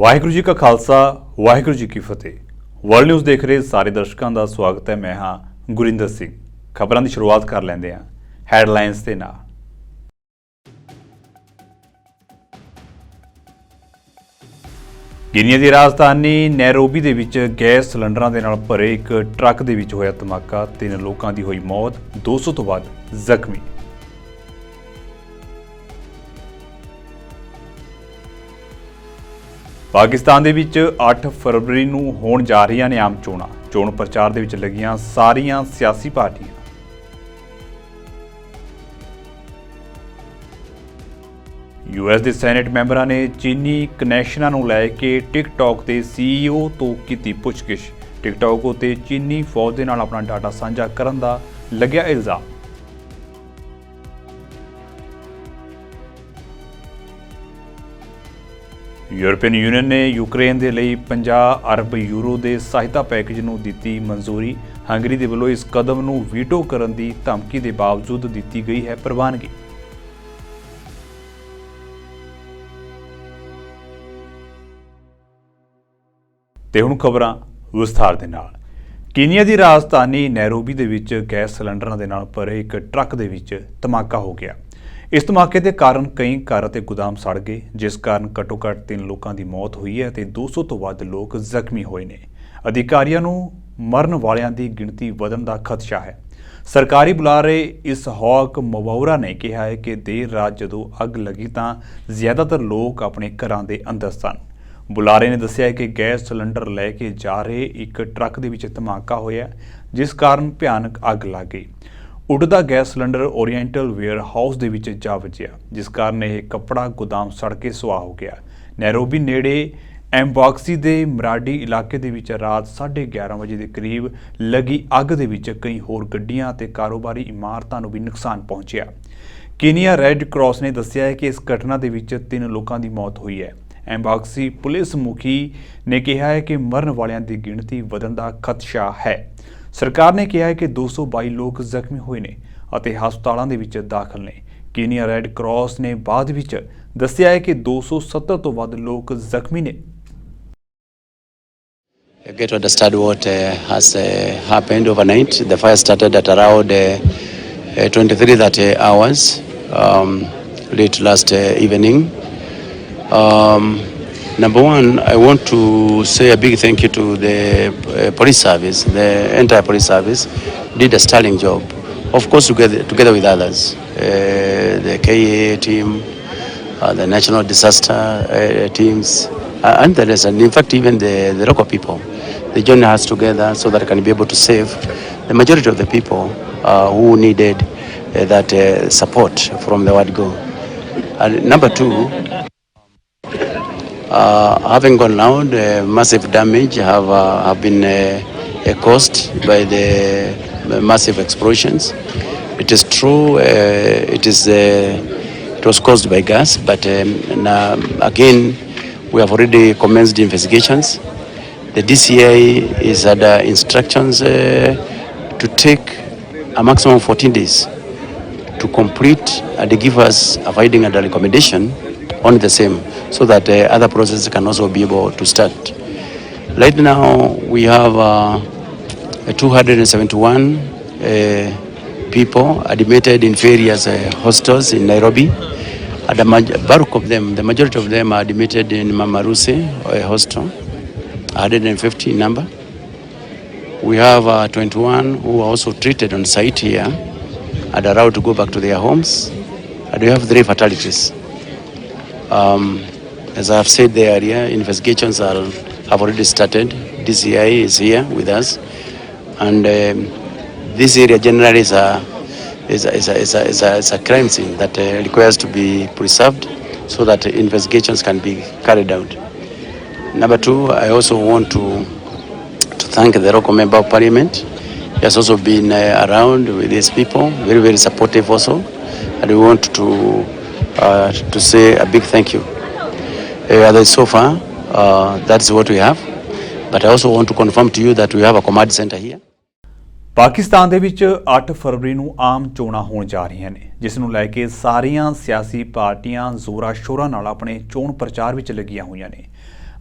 ਵਾਹਿਗੁਰੂ जी का खालसा वाहिगुरू जी की फतेह। World news देख रहे सारे दर्शकों का स्वागत है। मैं हाँ गुरिंदर सिंह। खबरों की शुरुआत कर लेंदे हां हैडलाइनस के नाल। कीनिया की राजधानी नैरोबी दे विच गैस सिलेंडरां दे नाल भरे एक ट्रक दे विच होया धमाका, 3 लोगों की हुई मौत, 200 तो वध जख्मी। पाकिस्तान दे विच 8 फरवरी नूं होण जा रहीआं ने आम चोणां। चोण प्रचार दे विच लगियां सारियां सियासी पार्टियां। यूएस दे सैनेट मैंबरां ने चीनी कनैक्शनां नूं लै के टिकटॉक दे CEO तो कीती पुछगिछ। टिकटॉक उत्ते चीनी फौज दे नाल अपना डाटा साझा करन दा लग्या इल्जाम। यूरोपीयन यूनियन ने यूक्रेन के लिए 50 अरब यूरो के सहायता पैकेज नूं दिती मंजूरी। हंगरी के वलों इस कदम नूं वीटो करन दी धमकी के बावजूद दी गई है प्रवानगी। ते हुण खबरां विस्तार दे नाल। कीनिया की राजधानी नैरोबी दे विच गैस सिलेंडरां दे नाल भरे एक ट्रक दे विच धमाका हो गया। इस धमाके के कारण कई घर ते गोदाम सड़ गए, जिस कारण घट्टो घट्ट 3 लोगों की मौत हुई है ते 200 तो वध लोग जख्मी होए ने। अधिकारियों नूं मरण वालियां दी गिणती वधण दा खदशा है। सरकारी बुलारे इसहॉक मवौरा ने कहा है कि देर रात जदों अग लगी तां ज़्यादातर लोग अपने घरां दे अंदर सन। बुलारे ने दस्सिया कि गैस सिलेंडर लैके जा रहे एक ट्रक दे विच धमाका होया, जिस कारण भयानक अग लग गई। उड़दा gas cylinder oriental warehouse दे विच जा वजिया, जिस कारण यह कपड़ा गोदाम सड़ के सुआह हो गया। नैरोबी नेड़े एम्बॉक्सी दे मराडी इलाके दे विच रात 11:30 बजे के करीब लगी अग दे विच कई होर गड्डियां ते कारोबारी इमारतां नूं भी नुकसान पहुंचिया। कीनिया रैड क्रॉस ने दस्सिया है कि इस घटना दे विच 3 लोगों की मौत हुई है। एम्बॉक्सी पुलिस मुखी ने कहा है कि मरण वालियां दी गिणती वधण दा खदशा है। सरकार ने कहा है कि 222 लोग जख्मी हुए ने और हस्पतालों के विच दाखिल ने। कीनिया रैड क्रॉस ने बाद विच दस्सिया है कि 270 तो वध लोग जख्मी ने। Get to understand what has happened overnight. The fire started at around 23:30 hours late last evening. Number one, I want to say a big thank you to the police service. The entire police service did a sterling job. Of course, together with others, the KA team, the national disaster teams, and the rest, and in fact even the local people. They join us together so that I can be able to save the majority of the people who needed that support from the word go. And number two, having gone loud, massive damage have been caused by the massive explosions. It is true, it was caused by gas, but again, we have already commenced investigations. The DCI is under instructions to take a maximum of 14 days to complete and give us a finding and a recommendation on the same, so that other processes can also be able to start. Right now, we have 271 people admitted in various hostels in Nairobi. And the majority of them are admitted in Mamarusi hostel, 150 in number. We have 21 who are also treated on site here and are allowed to go back to their homes. And we have 3 fatalities. As I have said there earlier, investigations have already started. DCI is here with us, and this area generally is a crime scene that requires to be preserved so that investigations can be carried out. Number two, I also want to thank the local member of parliament. He has also been around with these people, very, very supportive also, and we want to say a big thank you. So far, that's what we have, but I also want to confirm to you that we have a command center here. Pakistan दे विच 8 फरवरी नूं आम चोणां होण जा रहीआं ने, जिस नूं लै के सारियां सियासी पार्टियां जोरा शोरा नाल अपने चोण प्रचार विच लगियां होईआं ने।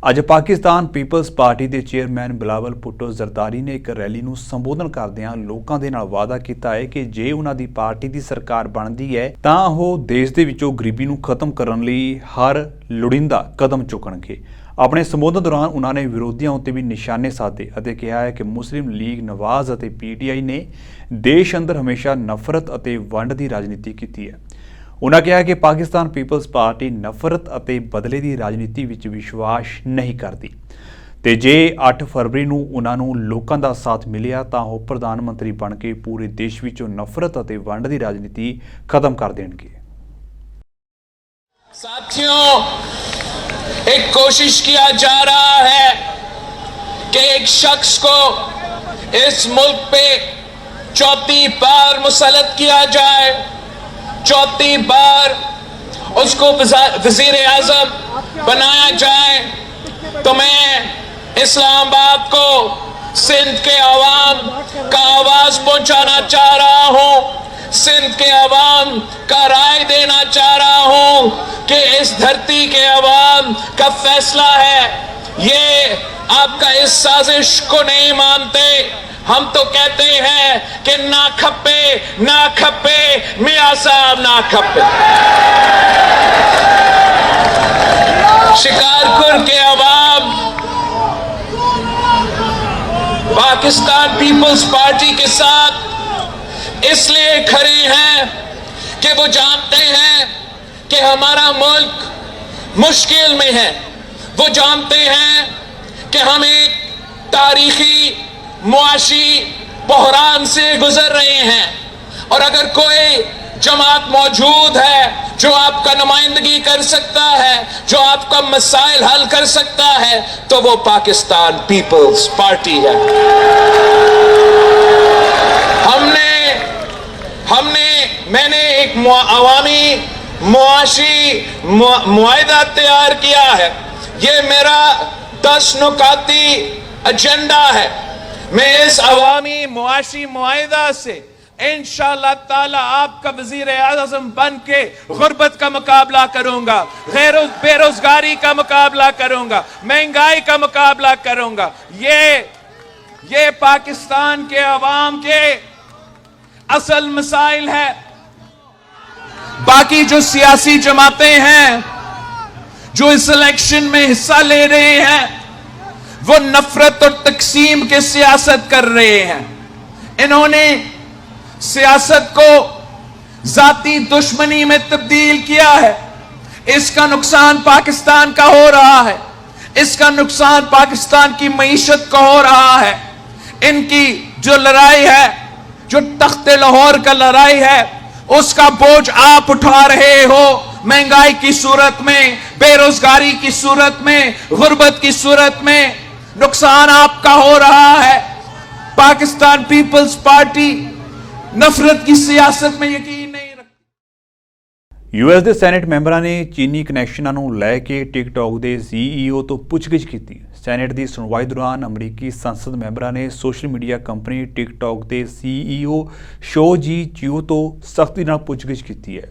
ਅੱਜ ਪਾਕਿਸਤਾਨ ਪੀਪਲਸ ਪਾਰਟੀ ਦੇ ਚੇਅਰਮੈਨ ਬਿਲਾਵਲ ਭੁੱਟੋ ਜ਼ਰਦਾਰੀ ਨੇ ਇੱਕ ਰੈਲੀ ਨੂੰ ਸੰਬੋਧਨ ਕਰਦਿਆਂ ਲੋਕਾਂ ਦੇ ਨਾਲ ਵਾਅਦਾ ਕੀਤਾ ਹੈ ਕਿ ਜੇ ਉਹਨਾਂ ਦੀ ਪਾਰਟੀ ਦੀ ਸਰਕਾਰ ਬਣਦੀ ਹੈ ਤਾਂ ਉਹ ਦੇਸ਼ ਦੇ ਵਿੱਚੋਂ ਗਰੀਬੀ ਨੂੰ ਖਤਮ ਕਰਨ ਲਈ ਹਰ ਲੋੜੀਂਦਾ ਕਦਮ ਚੁੱਕਣਗੇ। ਆਪਣੇ ਸੰਬੋਧਨ ਦੌਰਾਨ ਉਹਨਾਂ ਨੇ ਵਿਰੋਧੀਆਂ ਉੱਤੇ ਵੀ ਨਿਸ਼ਾਨੇ ਸਾਧੇ ਅਤੇ ਕਿਹਾ ਹੈ ਕਿ ਮੁਸਲਿਮ ਲੀਗ ਨਵਾਜ਼ ਅਤੇ ਪੀਟੀਆਈ ਨੇ ਦੇਸ਼ ਅੰਦਰ ਹਮੇਸ਼ਾ ਨਫ਼ਰਤ ਅਤੇ ਵੰਡ ਦੀ ਰਾਜਨੀਤੀ ਕੀਤੀ ਹੈ। उन्होंने कहा कि पाकिस्तान पीपल्स पार्टी नफरत और बदले की राजनीति में विश्वास नहीं करती ते जे 8 फरवरी को उन्होंने लोगों का साथ मिलिया तो वह प्रधानमंत्री बन के पूरे देश विचों नफरत और वंड की राजनीति खत्म कर देंगे। साथियों, एक कोशिश किया जा रहा है कि एक शख्स को इस मुल्क पे चौथी बार मुसल्लत किया जाए, चौथी बार उसको वजीर आज़म बनाया जाए। तो मैं इस्लामाबाद को सिंध के अवाम का आवाज़ पहुंचाना चाह रहा हूं, सिंध के अवाम का राय देना चाह रहा हूं कि इस धरती के अवाम का फैसला है। ये आपका इस साजिश को नहीं मानते। हम तो कहते हैं कि ना खप्पे मियां साहब ना खप्पे। शिकारपुर के अवाम पाकिस्तान पीपल्स पार्टी के साथ इसलिए खड़े हैं कि वो जानते हैं कि हमारा मुल्क मुश्किल में है। वो जानते हैं कि हम एक तारीखी मुआशी बहरान से गुजर रहे हैं और अगर कोई जमात मौजूद है जो आपका नुमाइंदगी कर सकता है, जो आपका मसाइल हल कर सकता है, तो वो पाकिस्तान पीपल्स पार्टी है। मैंने एक अवामी मुआशी मुआहिदा तैयार किया है। ये मेरा 10 नुकाती एजेंडा है। मैं इस अवामी मुआशी मुआहिदा से इंशाअल्लाह ताला आपका वजीर आज़म बन के गुर्बत का मुकाबला करूंगा, बेरोजगारी का मुकाबला करूंगा, महंगाई का मुकाबला करूंगा। ये पाकिस्तान के अवाम के असल मसाइल है। बाकी जो सियासी जमातें हैं जो इस इलेक्शन में हिस्सा ले रहे हैं वो नफरत और तकसीम के सियासत कर रहे हैं। इन्होंने सियासत को जाती दुश्मनी में तब्दील किया है। इसका नुकसान पाकिस्तान का हो रहा है, इसका नुकसान पाकिस्तान की मईशत का हो रहा है। इनकी जो लड़ाई है, जो तख्ते लाहौर का लड़ाई है, उसका बोझ आप उठा रहे हो। महंगाई की सूरत में, बेरोजगारी की सूरत में, गुर्बत की सूरत में नुकसान आपका हो रहा है। पाकिस्तान पीपल्स पार्टी नफरत की सियासत में यकीन नहीं रखती। यूएस ਦੇ ਸੈਨੇਟ ਮੈਂਬਰਾਂ ਨੇ ਚੀਨੀ ਕਨੈਕਸ਼ਨਾਂ ਨੂੰ ਲੈ ਕੇ ਟਿਕਟੌਕ ਦੇ ਸੀਈਓ ਤੋਂ ਪੁੱਛਗਿੱਛ ਕੀਤੀ। ਸੈਨੇਟ ਦੀ ਸੁਣਵਾਈ ਦੌਰਾਨ ਅਮਰੀਕੀ ਸੰਸਦ ਮੈਂਬਰਾਂ ਨੇ ਸੋਸ਼ਲ ਮੀਡੀਆ ਕੰਪਨੀ ਟਿਕਟੌਕ ਦੇ ਸੀਈਓ ਸ਼ੋ ਜੀ ਚਿਊ ਤੋਂ ਸਖਤੀ ਨਾਲ ਪੁੱਛਗਿੱਛ ਕੀਤੀ ਹੈ।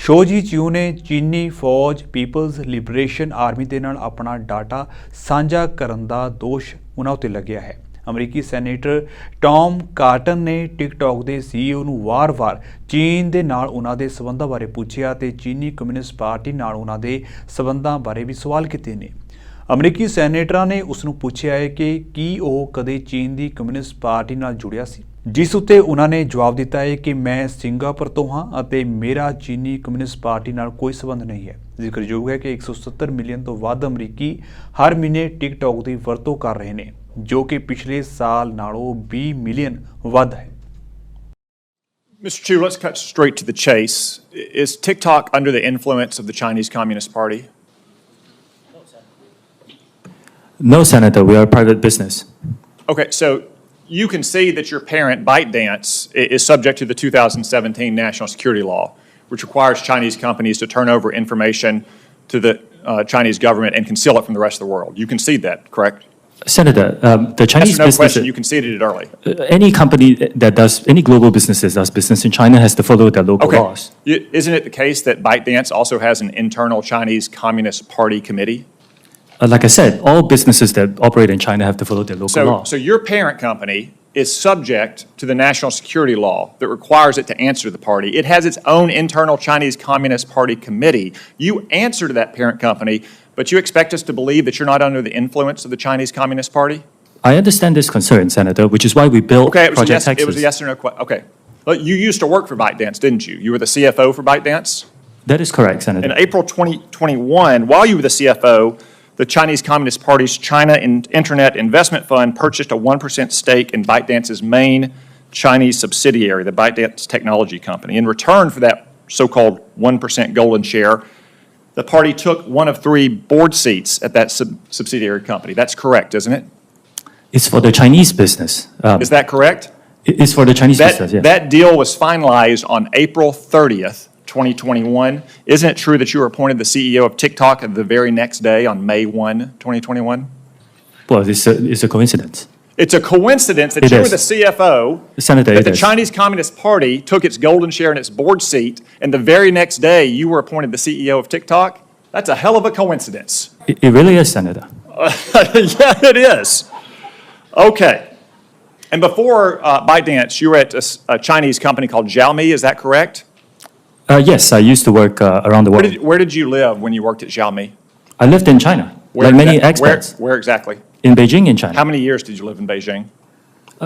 ਸ਼ੋ ਜੀ ਚਿਊ ਨੇ ਚੀਨੀ ਫੌਜ ਪੀਪਲਸ ਲਿਬਰੇਸ਼ਨ ਆਰਮੀ ਦੇ ਨਾਲ ਆਪਣਾ ਡਾਟਾ ਸਾਂਝਾ ਕਰਨ ਦਾ ਦੋਸ਼ ਉਹਨਾਂ ਉੱਤੇ ਲੱਗਿਆ ਹੈ। ਅਮਰੀਕੀ ਸੈਨੇਟਰ ਟੌਮ ਕਾਰਟਨ ਨੇ ਟਿਕਟੌਕ ਦੇ ਸੀਈਓ ਨੂੰ ਵਾਰ-ਵਾਰ ਚੀਨ ਦੇ ਨਾਲ ਉਹਨਾਂ ਦੇ ਸਬੰਧਾਂ ਬਾਰੇ ਪੁੱਛਿਆ ਤੇ ਚੀਨੀ ਕਮਿਊਨਿਸਟ ਪਾਰਟੀ ਨਾਲ ਉਹਨਾਂ ਦੇ ਸਬੰਧਾਂ ਬਾਰੇ ਵੀ ਸਵਾਲ ਕੀਤੇ ਨੇ। ਅਮਰੀਕੀ ਸੈਨੇਟਰਾਂ ਨੇ ਉਸ ਨੂੰ ਪੁੱਛਿਆ ਹੈ ਕਿ ਕੀ ਉਹ ਕਦੇ ਚੀਨ ਦੀ ਕਮਿਊਨਿਸਟ ਪਾਰਟੀ ਨਾਲ ਜੁੜਿਆ ਸੀ, ਜਿਸ ਉੱਤੇ ਉਹਨਾਂ ਨੇ ਜਵਾਬ ਦਿੱਤਾ ਹੈ ਕਿ ਮੈਂ ਸਿੰਗਾਪੁਰ ਤੋਂ ਹਾਂ ਅਤੇ ਮੇਰਾ ਚੀਨੀ ਕਮਿਊਨਿਸਟ ਪਾਰਟੀ ਨਾਲ ਕੋਈ ਸਬੰਧ ਨਹੀਂ ਹੈ। ਜ਼ਿਕਰਯੋਗ ਹੈ ਕਿ 170 ਮਿਲੀਅਨ ਤੋਂ ਵੱਧ ਅਮਰੀਕੀ ਹਰ ਮਹੀਨੇ ਟਿਕਟੌਕ ਦੀ ਵਰਤੋਂ ਕਰ ਰਹੇ ਨੇ, ਜੋ ਕਿ ਪਿਛਲੇ ਸਾਲ ਨਾਲੋਂ 20 ਮਿਲੀਅਨ ਵੱਧ ਹੈ। Mr. Chu, let's cut straight to the chase. Is TikTok under the influence of the Chinese Communist Party? No, Senator, we are a private business. Okay, so you can see that your parent, ByteDance, is subject to the 2017 National Security Law, which requires Chinese companies to turn over information to the Chinese government and conceal it from the rest of the world. You concede that, correct? Senator, the Chinese That's no business. question. You conceded it early. Any company that does, any global businesses does business in China has to follow their local Okay. laws. Isn't it the case that ByteDance also has an internal Chinese Communist Party committee? Like I said, all businesses that operate in China have to follow their local law. So your parent company is subject to the national security law that requires it to answer to the party. It has its own internal Chinese Communist Party committee. You answer to that parent company, but you expect us to believe that you're not under the influence of the Chinese Communist Party? I understand this concern, Senator, which is why we built Project Texas. It was a yes or no question. Okay. But you used to work for ByteDance, didn't you? You were the CFO for ByteDance? That is correct, Senator. In April 2021, while you were the CFO, the Chinese Communist Party's China Internet Investment Fund purchased a 1% stake in ByteDance's main Chinese subsidiary, the ByteDance Technology Company. In return for that so-called 1% golden share, the party took one of 3 board seats at that subsidiary company. That's correct, isn't it? It's for the Chinese business. Is that correct? It's for the Chinese business, yes. That deal was finalized on April 30th, 2021. Isn't it true that you were appointed the CEO of TikTok the very next day on May 1, 2021? Well, it's a coincidence. It's a coincidence that you were the CFO, Senator, that the Chinese Communist Party took its golden share in its board seat, and the very next day you were appointed the CEO of TikTok? That's a hell of a coincidence. It really is, Senator. Yeah, it is. Okay. And before ByteDance, you were at a Chinese company called Xiaomi, is that correct? Yes, I used to work around the world. Where did you live when you worked at Xiaomi? I lived in China, like many expats. Where exactly? In Beijing, in China. How many years did you live in Beijing?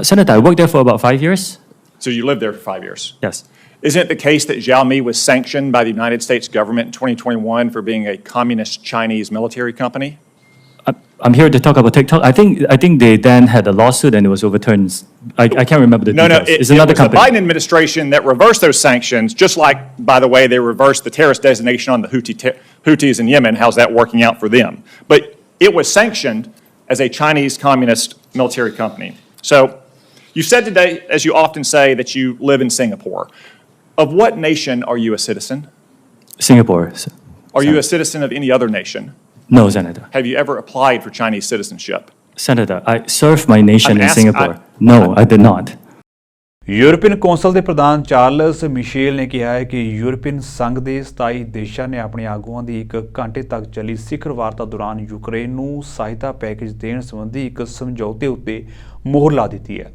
Senator, I worked there for about 5 years. So you lived there for 5 years? Yes. Isn't it the case that Xiaomi was sanctioned by the United States government in 2021 for being a communist Chinese military company? I'm here to talk about TikTok. I think they then had a lawsuit and it was overturned. I can't remember the details. It's another company. The Biden administration that reversed those sanctions, just like, by the way, they reversed the terrorist designation on the Houthis in Yemen. How's that working out for them? But it was sanctioned as a Chinese communist military company. So you said today, as you often say, that you live in Singapore. Of what nation are you a citizen? Singapore. Are you a citizen of any other nation? No, Senator. Have you ever applied for Chinese citizenship? Senator, I served my nation in Singapore. No, I did not. European council ਦੇ ਪ੍ਰਧਾਨ Charles Michelle ਨੇ ਕਿਹਾ ਹੈ ਕਿ European ਸੰਘ ਦੇ 27 ਦੇਸ਼ਾਂ ਨੇ ਆਪਣੇ ਆਗੂਆਂ ਦੀ 1 ਘੰਟੇ ਤੱਕ ਚੱਲੀ ਸਿਖਰ ਵਾਰਤਾ ਦੌਰਾਨ ਯੂਕਰੇਨ ਨੂੰ ਸਹਾਇਤਾ ਪੈਕੇਜ ਦੇਣ ਸੰਬੰਧੀ ਇੱਕ ਸਮਝੌਤੇ ਉੱਤੇ ਮੋਹਰ ਲਾ ਦਿੱਤੀ ਹੈ।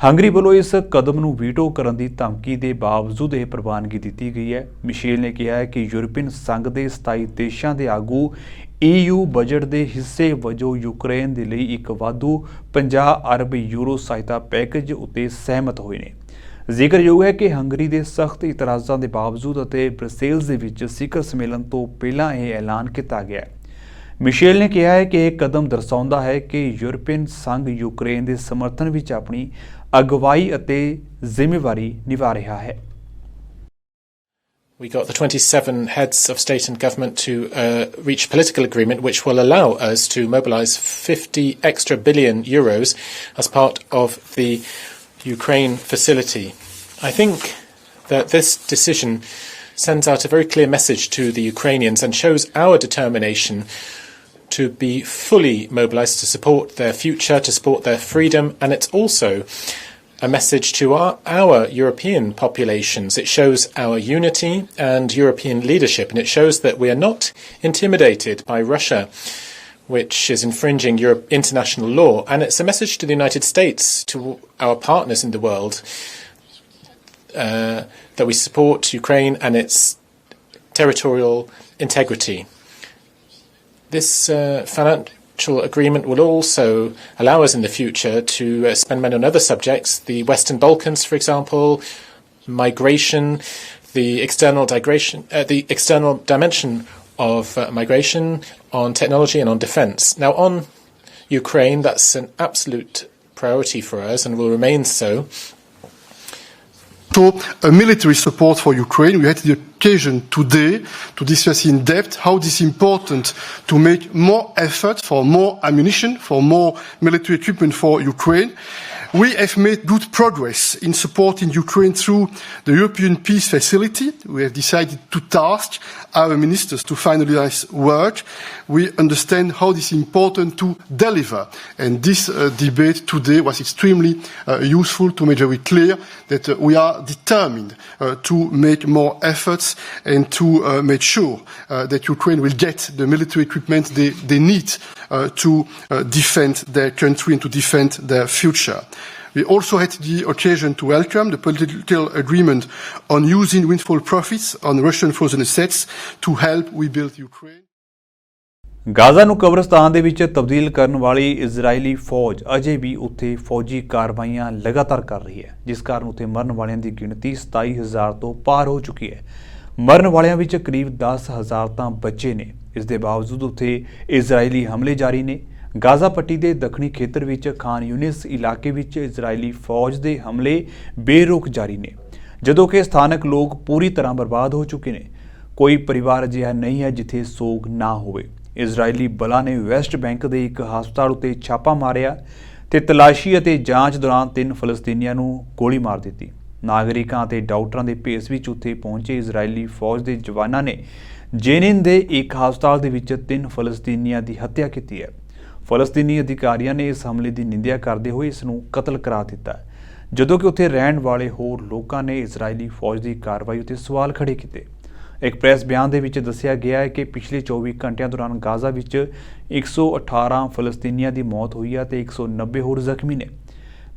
ਹੰਗਰੀ ਵੱਲੋਂ ਇਸ ਕਦਮ ਨੂੰ ਵੀਟੋ ਕਰਨ ਦੀ ਧਮਕੀ ਦੇ ਬਾਵਜੂਦ ਇਹ ਪ੍ਰਵਾਨਗੀ ਦਿੱਤੀ ਗਈ ਹੈ। ਮਿਸ਼ੇਲ ਨੇ ਕਿਹਾ ਹੈ ਕਿ ਯੂਰਪੀਅਨ ਸੰਘ ਦੇ 27 ਦੇਸ਼ਾਂ ਦੇ ਆਗੂ EU ਬਜਟ ਦੇ ਹਿੱਸੇ ਵਜੋਂ ਯੂਕਰੇਨ ਦੇ ਲਈ ਇੱਕ ਵਾਧੂ 50 ਅਰਬ ਯੂਰੋ ਸਹਾਇਤਾ ਪੈਕੇਜ ਉੱਤੇ ਸਹਿਮਤ ਹੋਏ ਨੇ। ਜ਼ਿਕਰਯੋਗ ਹੈ ਕਿ ਹੰਗਰੀ ਦੇ ਸਖਤ ਇਤਰਾਜ਼ਾਂ ਦੇ ਬਾਵਜੂਦ ਅਤੇ ਬ੍ਰਸੇਲਸ ਦੇ ਵਿੱਚ ਸਿਖਰ ਸੰਮੇਲਨ ਤੋਂ ਪਹਿਲਾਂ ਇਹ ਐਲਾਨ ਕੀਤਾ ਗਿਆ ਹੈ। ਮਿਸ਼ੇਲ ਨੇ ਕਿਹਾ ਹੈ ਕਿ ਇਹ ਕਦਮ ਦਰਸਾਉਂਦਾ ਹੈ ਕਿ ਯੂਰਪੀਅਨ ਸੰਘ ਯੂਕਰੇਨ ਦੇ ਸਮਰਥਨ ਵਿੱਚ ਆਪਣੀ ਅਗਵਾਈ ਅਤੇ ਜ਼ਿੰਮੇਵਾਰੀ ਨਿਭਾ ਰਿਹਾ ਹੈ। We got the 27 heads of state and government to reach political agreement which will allow us to mobilise 50 extra billion euros as part of the Ukraine facility. I think that this decision sends out a very clear message to the Ukrainians and shows our determination to be fully mobilised to support their future, to support their freedom, and it's also a message to our European populations. It shows our unity and European leadership, and it shows that we are not intimidated by Russia, which is infringing international law. And it's a message to the United States, to our partners in the world, that we support Ukraine and its territorial integrity. This financial agreement will also allow us in the future to spend money on other subjects, the Western Balkans, for example, migration, the external dimension of migration, on technology and on defence. Now, on Ukraine, that's an absolute priority for us and will remain so. So, military support for Ukraine. We had the occasion today to discuss in depth how it is important to make more effort for more ammunition, for more military equipment for Ukraine. We have made good progress in supporting Ukraine through the European Peace Facility. We have decided to task our ministers to finalize work. We understand how it is important to deliver. And this debate today was extremely useful to make very clear that we are determined to make more efforts and to make sure that Ukraine will get the military equipment they need to defend their country and to defend their future. We also had the occasion to welcome the political agreement on using windfall profits on Russian frozen assets to help rebuild Ukraine. Gaza ਨੂੰ ਕਬਰਸਤਾਨ ਦੇ ਵਿੱਚ ਤਬਦੀਲ ਕਰਨ ਵਾਲੀ ਇਜ਼ਰਾਈਲੀ ਫੌਜ ਅਜੇ ਵੀ ਉੱਥੇ ਫੌਜੀ ਕਾਰਵਾਈਆਂ ਲਗਾਤਾਰ ਕਰ ਰਹੀ ਹੈ, ਜਿਸ ਕਾਰਨ ਉੱਥੇ ਮਰਨ ਵਾਲਿਆਂ ਦੀ ਗਿਣਤੀ 27,000 ਤੋਂ ਪਾਰ ਹੋ ਚੁੱਕੀ ਹੈ। ਮਰਨ ਵਾਲਿਆਂ ਵਿੱਚ ਕਰੀਬ 10,000 ਤਾਂ ਬੱਚੇ ਨੇ। ਇਸ ਦੇ ਬਾਵਜੂਦ ਉੱਥੇ ਇਜ਼ਰਾਈਲੀ ਹਮਲੇ ਜਾਰੀ ਨੇ। ਗਾਜ਼ਾ ਪੱਟੀ ਦੇ ਦੱਖਣੀ ਖੇਤਰ ਵਿੱਚ ਖਾਨ ਯੂਨਿਸ ਇਲਾਕੇ ਵਿੱਚ ਇਜ਼ਰਾਈਲੀ ਫੌਜ ਦੇ ਹਮਲੇ ਬੇਰੋਕ ਜਾਰੀ ਨੇ, ਜਦੋਂ ਕਿ ਸਥਾਨਕ ਲੋਕ ਪੂਰੀ ਤਰ੍ਹਾਂ ਬਰਬਾਦ ਹੋ ਚੁੱਕੇ ਨੇ। ਕੋਈ ਪਰਿਵਾਰ ਅਜਿਹਾ ਨਹੀਂ ਹੈ ਜਿੱਥੇ ਸੋਗ ਨਾ ਹੋਵੇ। ਇਜ਼ਰਾਈਲੀ ਬਲਾਂ ਨੇ ਵੈਸਟ ਬੈਂਕ ਦੇ ਇੱਕ ਹਸਪਤਾਲ ਉੱਤੇ ਛਾਪਾ ਮਾਰਿਆ ਤੇ ਤਲਾਸ਼ੀ ਅਤੇ ਜਾਂਚ ਦੌਰਾਨ 3 ਫਲਸਤੀਨੀਆਂ ਨੂੰ ਗੋਲੀ ਮਾਰ ਦਿੱਤੀ। ਨਾਗਰਿਕਾਂ ਅਤੇ ਡਾਕਟਰਾਂ ਦੇ ਭੇਸ ਵਿੱਚ ਉੱਥੇ ਪਹੁੰਚੇ ਇਜ਼ਰਾਈਲੀ ਫੌਜ ਦੇ ਜਵਾਨਾਂ ਨੇ ਜੇਨਿਨ ਦੇ ਇੱਕ ਹਸਪਤਾਲ ਦੇ ਵਿੱਚ 3 ਫਲਸਤੀਨੀਆਂ ਦੀ ਹੱਤਿਆ ਕੀਤੀ ਹੈ। ਫਲਸਤੀਨੀ ਅਧਿਕਾਰੀਆਂ ਨੇ ਇਸ ਹਮਲੇ ਦੀ ਨਿੰਦਿਆ ਕਰਦੇ ਹੋਏ ਇਸ ਨੂੰ ਕਤਲ ਕਰਾਰ ਦਿੱਤਾ, ਜਦੋਂ ਕਿ ਉੱਥੇ ਰਹਿਣ ਵਾਲੇ ਹੋਰ ਲੋਕਾਂ ਨੇ ਇਜ਼ਰਾਈਲੀ ਫੌਜ ਦੀ ਕਾਰਵਾਈ ਉੱਤੇ ਸਵਾਲ ਖੜੇ ਕੀਤੇ। ਇੱਕ ਪ੍ਰੈਸ ਬਿਆਨ ਦੇ ਵਿੱਚ ਦੱਸਿਆ ਗਿਆ ਹੈ ਕਿ ਪਿਛਲੇ 24 ਘੰਟਿਆਂ ਦੌਰਾਨ ਗਾਜ਼ਾ ਵਿੱਚ 118 ਫਲਸਤੀਨੀਆਂ ਦੀ ਮੌਤ ਹੋਈ ਹੈ ਤੇ 190 ਹੋਰ ਜ਼ਖਮੀ ਨੇ।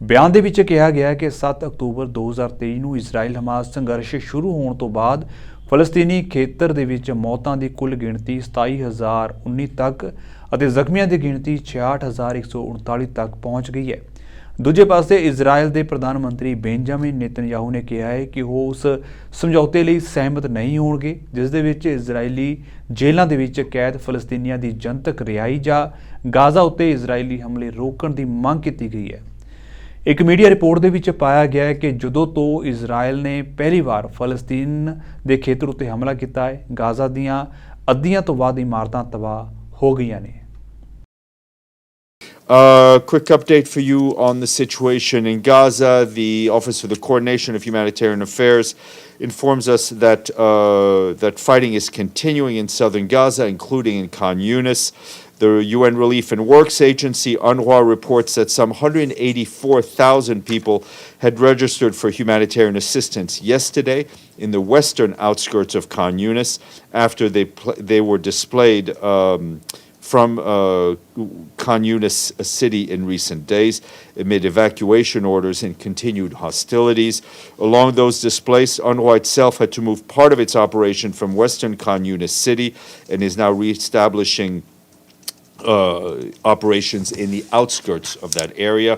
ਬਿਆਨ ਦੇ ਵਿੱਚ ਕਿਹਾ ਗਿਆ ਹੈ ਕਿ 7 ਅਕਤੂਬਰ 2023 ਨੂੰ ਇਜ਼ਰਾਈਲ ਹਮਾਸ ਸੰਘਰਸ਼ ਸ਼ੁਰੂ ਹੋਣ ਤੋਂ ਬਾਅਦ ਫਲਸਤੀਨੀ ਖੇਤਰ ਦੇ ਵਿੱਚ ਮੌਤਾਂ ਦੀ ਕੁੱਲ ਗਿਣਤੀ 27,019 ਤੱਕ ਅਤੇ ਜ਼ਖਮੀਆਂ ਦੀ ਗਿਣਤੀ 66,139 ਤੱਕ ਪਹੁੰਚ ਗਈ ਹੈ। ਦੂਜੇ ਪਾਸੇ ਇਜ਼ਰਾਈਲ ਦੇ ਪ੍ਰਧਾਨ ਮੰਤਰੀ ਬੈਂਜਾਮਿਨ ਨੇਤਨਯਾਹੂ ਨੇ ਕਿਹਾ ਹੈ ਕਿ ਉਹ ਉਸ ਸਮਝੌਤੇ ਲਈ ਸਹਿਮਤ ਨਹੀਂ ਹੋਣਗੇ ਜਿਸ ਦੇ ਵਿੱਚ ਇਜ਼ਰਾਈਲੀ ਜੇਲ੍ਹਾਂ ਦੇ ਵਿੱਚ ਕੈਦ ਫਲਸਤੀਨੀਆਂ ਦੀ ਜਨਤਕ ਰਿਹਾਈ ਜਾਂ ਗਾਜ਼ਾ ਉੱਤੇ ਇਜ਼ਰਾਈਲੀ ਹਮਲੇ ਰੋਕਣ ਦੀ ਮੰਗ ਕੀਤੀ ਗਈ ਹੈ। ਇੱਕ ਮੀਡੀਆ ਰਿਪੋਰਟ ਦੇ ਵਿੱਚ ਪਾਇਆ ਗਿਆ ਹੈ ਕਿ ਜਦੋਂ ਤੋਂ ਇਜ਼ਰਾਈਲ ਨੇ ਪਹਿਲੀ ਵਾਰ ਫਲਸਤੀਨ ਦੇ ਖੇਤਰ ਉੱਤੇ ਹਮਲਾ ਕੀਤਾ ਹੈ, ਗਾਜ਼ਾ ਦੀਆਂ ਅੱਧੀਆਂ ਤੋਂ ਵੱਧ ਇਮਾਰਤਾਂ ਤਬਾਹ ਹੋ ਗਈਆਂ ਨੇ। Quick update for you on the situation in Gaza. The Office for the Coordination of Humanitarian Affairs informs us that that fighting is continuing in southern Gaza, including in Khan Yunis. The UN Relief and Works Agency, UNRWA, reports that some 184,000 people had registered for humanitarian assistance yesterday in the western outskirts of Khan Yunis after they were displaced from Khan Yunis city in recent days amid evacuation orders and continued hostilities. Along those displaced, UNRWA itself had to move part of its operation from western Khan Yunis city and is now reestablishing operations in the outskirts of that area.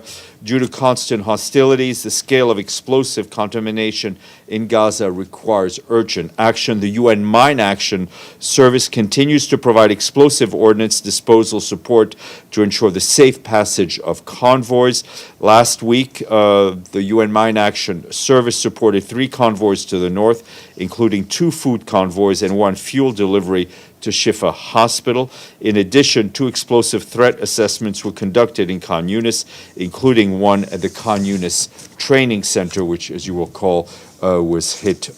Due to constant hostilities, the scale of explosive contamination in Gaza requires urgent action. The UN Mine Action Service continues to provide explosive ordnance disposal support to ensure the safe passage of convoys. Last week, the UN Mine Action Service supported 3 convoys to the north, including 2 food convoys and 1 fuel delivery to Shifa Hospital. In addition, 2 explosive threat assessments were conducted in Khan Yunis, including one at the Khan Yunis Training Center, which, as you will recall, was hit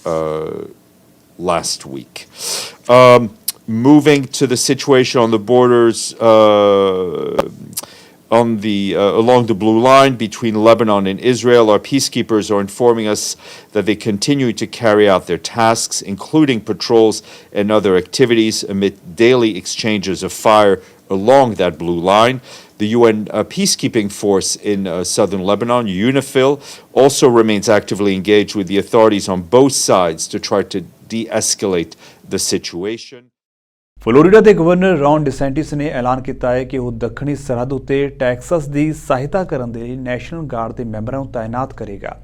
last week. Moving to the situation on the borders along the blue line between Lebanon and Israel, our peacekeepers are informing us that they continue to carry out their tasks, including patrols and other activities amid daily exchanges of fire along that blue line. The UN peacekeeping force in southern Lebanon, UNIFIL, also remains actively engaged with the authorities on both sides to try to de-escalate the situation. Florida ਦੇ governor Ron ਡਿਸੈਂਟਿਸ ਨੇ ਐਲਾਨ ਕੀਤਾ ਹੈ ਕਿ ਉਹ ਦੱਖਣੀ ਸਰਹੱਦ ਉੱਤੇ ਟੈਕਸਸ ਦੀ ਸਹਾਇਤਾ ਕਰਨ ਦੇ ਲਈ ਨੈਸ਼ਨਲ ਗਾਰਡ ਦੇ ਮੈਂਬਰਾਂ ਨੂੰ ਤਾਇਨਾਤ ਕਰੇਗਾ।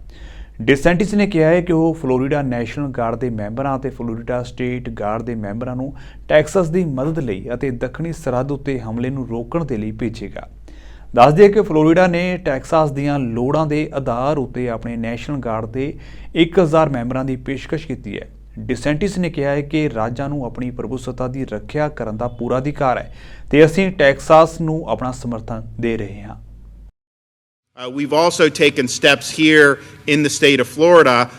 ਡਿਸੈਂਟਿਸ ਨੇ ਕਿਹਾ ਹੈ ਕਿ ਉਹ ਫਲੋਰੀਡਾ ਨੈਸ਼ਨਲ ਗਾਰਡ ਦੇ ਮੈਂਬਰਾਂ ਅਤੇ ਫਲੋਰੀਡਾ ਸਟੇਟ ਗਾਰਡ ਦੇ ਮੈਂਬਰਾਂ ਨੂੰ ਟੈਕਸਸ ਦੀ ਮਦਦ ਲਈ ਅਤੇ ਦੱਖਣੀ ਸਰਹੱਦ ਉੱਤੇ ਹਮਲੇ ਨੂੰ ਰੋਕਣ ਦੇ ਲਈ ਭੇਜੇਗਾ। ਦੱਸ ਦਈਏ ਕਿ ਫਲੋਰੀਡਾ ਨੇ ਟੈਕਸਾਸ ਦੀਆਂ ਲੋੜਾਂ ਦੇ ਆਧਾਰ ਉੱਤੇ ਆਪਣੇ ਨੈਸ਼ਨਲ ਗਾਰਡ ਦੇ 1000 ਮੈਂਬਰਾਂ ਦੀ ਪੇਸ਼ਕਸ਼ ਕੀਤੀ ਹੈ। ਡਿਸੈਂਟਿਸ ਨੇ ਕਿਹਾ ਹੈ ਕਿ ਰਾਜਾਂ ਨੂੰ ਆਪਣੀ ਪ੍ਰਭੂਸੱਤਾ ਦੀ ਰੱਖਿਆ ਕਰਨ ਦਾ ਪੂਰਾ ਅਧਿਕਾਰ ਹੈ ਤੇ ਅਸੀਂ ਟੈਕਸਾਸ ਨੂੰ ਆਪਣਾ ਸਮਰਥਨ ਦੇ ਰਹੇ ਹਾਂ। We've also taken steps here in the state of Florida.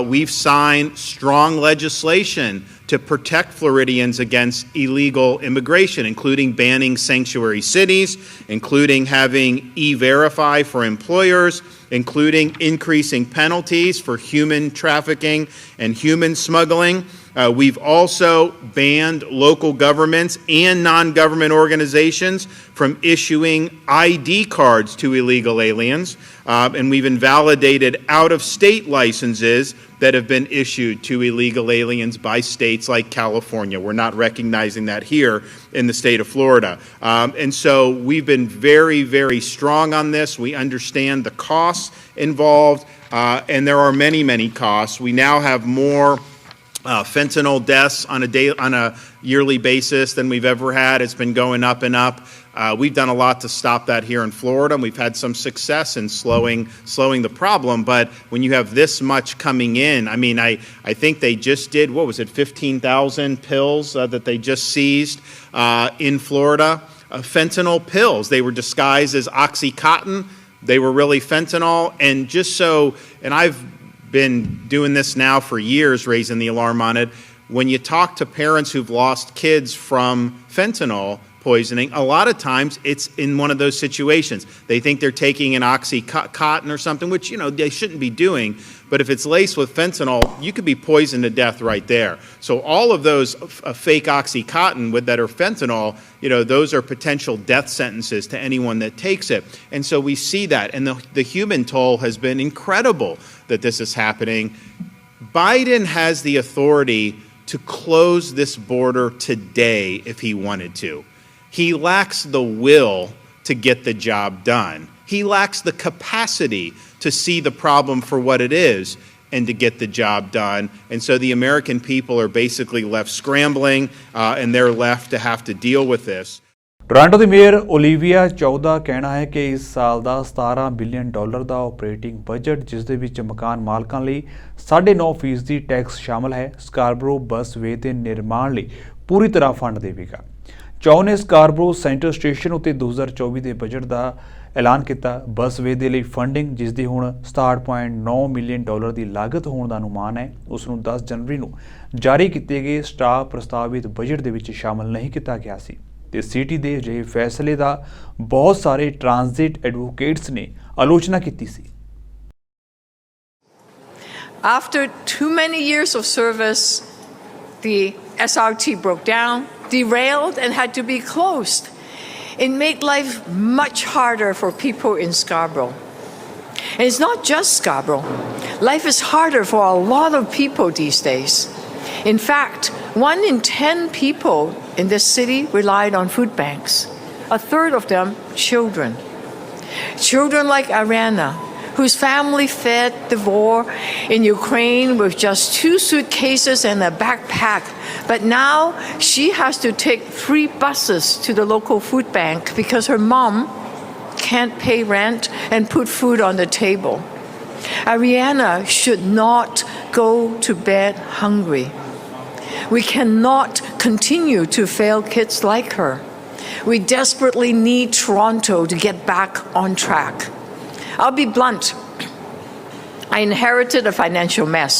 We've signed strong legislation to protect Floridians against illegal immigration, including banning sanctuary cities, including having E-Verify for employers, including increasing penalties for human trafficking and human smuggling. We've also banned local governments and non-government organizations from issuing ID cards to illegal aliens, and we've invalidated out-of-state licenses that have been issued to illegal aliens by states like California. We're not recognizing that here in the state of Florida. And so we've been very, very strong on this. We understand the costs involved, and there are many, many costs. We now have more fentanyl deaths on a yearly basis than we've ever had. It's been going up and up. We've done a lot to stop that here in Florida, and we've had some success in slowing the problem. But when you have this much coming in, I mean, I think they just did, 15,000 pills that they just seized in Florida. Fentanyl pills. They were disguised as Oxycontin. They were really fentanyl. And I've been doing this now for years, raising the alarm on it. When you talk to parents who've lost kids from fentanyl poisoning, a lot of times it's in one of those situations. They think they're taking an Oxycontin or something, which, they shouldn't be doing. But if it's laced with fentanyl, you could be poisoned to death right there. So all of those fake Oxycontin that are fentanyl, those are potential death sentences to anyone that takes it. And so we see that. And the human toll has been incredible that this is happening. Biden has the authority to close this border today if he wanted to. He lacks the will to get the job done. He lacks the capacity to see the problem for what it is and to get the job done. And so the American people are basically left scrambling, and they're left to have to deal with this. Toronto the mayor Olivia ਚੌ ਦਾ ਕਹਿਣਾ ਹੈ ਕਿ ਇਸ ਸਾਲ ਦਾ $17 billion ਦਾ operating budget, ਜਿਸ ਦੇ ਵਿੱਚ ਮਕਾਨ ਮਾਲਕਾਂ ਲਈ 9.5% ਟੈਕਸ ਸ਼ਾਮਲ ਹੈ, ਸਕਾਰਬਰੋ ਬਸਵੇ ਦੇ ਨਿਰਮਾਣ ਲਈ ਪੂਰੀ ਤਰ੍ਹਾਂ ਫੰਡ ਦੇਵੇਗਾ। ਚੌ ਨੇ ਸਕਾਰਬਰੋ ਸੈਂਟਰ ਸਟੇਸ਼ਨ ਉੱਤੇ 2024 ਦੇ ਬਜਟ ਦਾ ਐਲਾਨ ਕੀਤਾ। ਬਸਵੇ ਦੇ ਲਈ ਫੰਡਿੰਗ, ਜਿਸ ਦੀ ਹੁਣ $67.9 ਮਿਲੀਅਨ ਦੀ ਲਾਗਤ ਹੋਣ ਦਾ ਅਨੁਮਾਨ ਹੈ, ਉਸ ਨੂੰ 10 ਜਨਵਰੀ ਨੂੰ ਜਾਰੀ ਕੀਤੇ ਗਏ ਸਟਾਫ ਪ੍ਰਸਤਾਵਿਤ ਬਜਟ ਦੇ ਵਿੱਚ ਸ਼ਾਮਲ ਨਹੀਂ ਕੀਤਾ ਗਿਆ ਸੀ। ਤੇ ਸਿਟੀ ਦੇ ਅਜਿਹੇ ਫੈਸਲੇ ਦਾ ਬਹੁਤ ਸਾਰੇ ਟ੍ਰਾਂਜ਼ਿਟ ਐਡਵੋਕੇਟਸ ਨੇ ਆਲੋਚਨਾ ਕੀਤੀ ਸੀ। After too many years of service, the SRT broke down, derailed, and had to be closed. It made life much harder for people in Scarborough. And it's not just Scarborough. Life is harder for a lot of people these days. In fact, 1 in 10 people in this city relied on food banks. A third of them children. Children like Ariana, whose family fled the war in Ukraine with just 2 suitcases and a backpack. But now she has to take 3 buses to the local food bank because her mom can't pay rent and put food on the table. Ariana should not go to bed hungry. We cannot continue to fail kids like her. We desperately need Toronto to get back on track. I'll be blunt. I inherited a financial mess,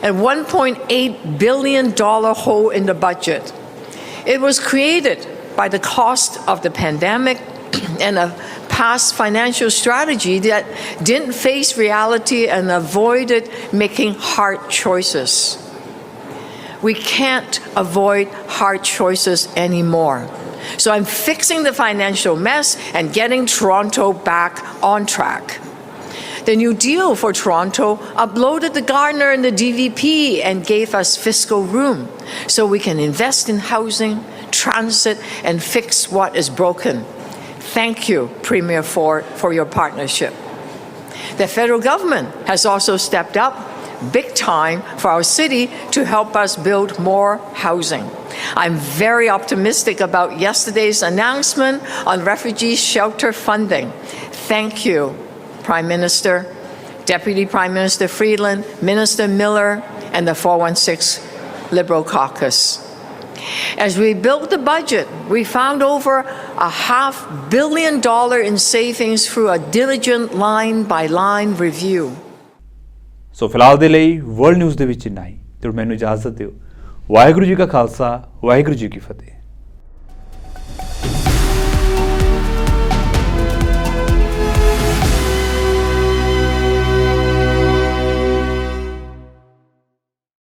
a $1.8 billion hole in the budget. It was created by the cost of the pandemic and a past financial strategy that didn't face reality and avoided making hard choices. We can't avoid hard choices anymore. So I'm fixing the financial mess and getting Toronto back on track. The New Deal for Toronto uploaded the Gardner and the DVP and gave us fiscal room so we can invest in housing, transit, and fix what is broken. Thank you, Premier Ford, for your partnership. The federal government has also stepped up big time for our city to help us build more housing. I'm very optimistic about yesterday's announcement on refugee shelter funding. Thank you, Prime Minister, Deputy Prime Minister Freeland, Minister Miller, and the 416 Liberal Caucus. As we built the budget, we found over $500 million in savings through a diligent line-by-line review. ਸੋ ਫਿਲਹਾਲ ਦੇ ਲਈ world news ਦੇ ਵਿੱਚ ਇੰਨਾ ਹੀ। ਤੇ ਮੈਨੂੰ ਇਜਾਜ਼ਤ ਦਿਓ। ਵਾਹਿਗੁਰੂ ਜੀ ਕਾ ਖਾਲਸਾ, ਵਾਹਿਗੁਰੂ ਜੀ ਕੀ ਫਤਿਹ।